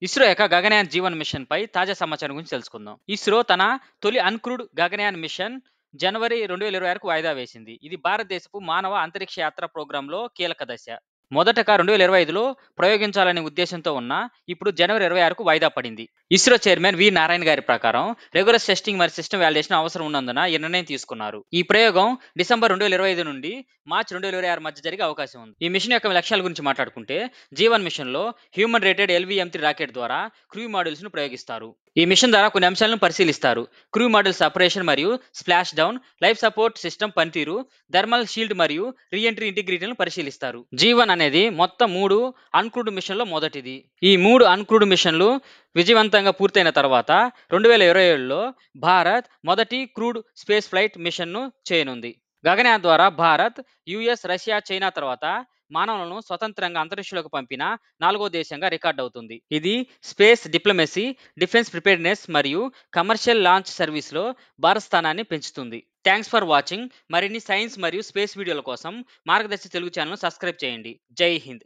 ఇస్రో యొక్క గగనయాన్ జీవన్ మిషన్ పై తాజా సమాచారం గురించి తెలుసుకుందాం. ఇస్రో తన తొలి అన్క్రూడ్ గగనయాన్ మిషన్ జనవరి 2026కు వాయిదా వేసింది. ఇది భారతదేశపు మానవ అంతరిక్ష యాత్ర ప్రోగ్రాంలో కీలక దశ. మొదటగా 2025లో ప్రయోగించాలనే ఉద్దేశంతో ఉన్న ఇప్పుడు జనవరి 26కు వాయిదా పడింది. ఇస్రో చైర్మన్ వి నారాయణ గారి ప్రకారం రెగ్యులర్ టెస్టింగ్ మరియు సిస్టమ్ వాలిడేషన్ అవసరం ఉన్నందున ఈ నిర్ణయం తీసుకున్నారు. ఈ ప్రయోగం డిసెంబర్ 2025 నుండి మార్చి 2026 మధ్య జరిగే అవకాశం ఉంది. ఈ మిషన్ యొక్క లక్ష్యాల గురించి మాట్లాడుకుంటే, జీవన్ మిషన్ లో హ్యూమన్ రేటెడ్ LVM-3 రాకెట్ ద్వారా క్రూ మాడ్యూల్స్ ను ప్రయోగిస్తారు. ఈ మిషన్ ద్వారా కొన్ని అంశాలను పరిశీలిస్తారు. క్రూ మాడ్యూల్స్ ఆపరేషన్ మరియు splash down, life support system పనితీరు, థర్మల్ షీల్డ్ మరియు రీఎంట్రీ ఇంటిగ్రిటీలను పరిశీలిస్తారు. జీవన్ అనేది మొత్తం 3 అన్క్రూడ్ మిషన్లో మొదటిది. ఈ 3 అన్క్రూడ్ మిషన్లు విజయవంతంగా పూర్తయిన తర్వాత 2027లో భారత్ మొదటి క్రూడ్ స్పేస్ ఫ్లైట్ మిషన్ను చేయనుంది. గగనయాన్ ద్వారా భారత్, US, రష్యా, చైనా తర్వాత మానవులను స్వతంత్రంగా అంతరిక్షంలోకి పంపిన 4వ దేశంగా రికార్డ్ అవుతుంది. ఇది స్పేస్ డిప్లొమసీ, డిఫెన్స్ ప్రిపేర్నెస్ మరియు కమర్షియల్ లాంచ్ సర్వీస్లో భారత్ స్థానాన్ని పెంచుతుంది. Thanks for watching. మరిన్ని సైన్స్ మరియు స్పేస్ వీడియోల కోసం మార్గదర్శి తెలుగు ఛానల్ను సబ్స్క్రైబ్ చేయండి. జై హింద్.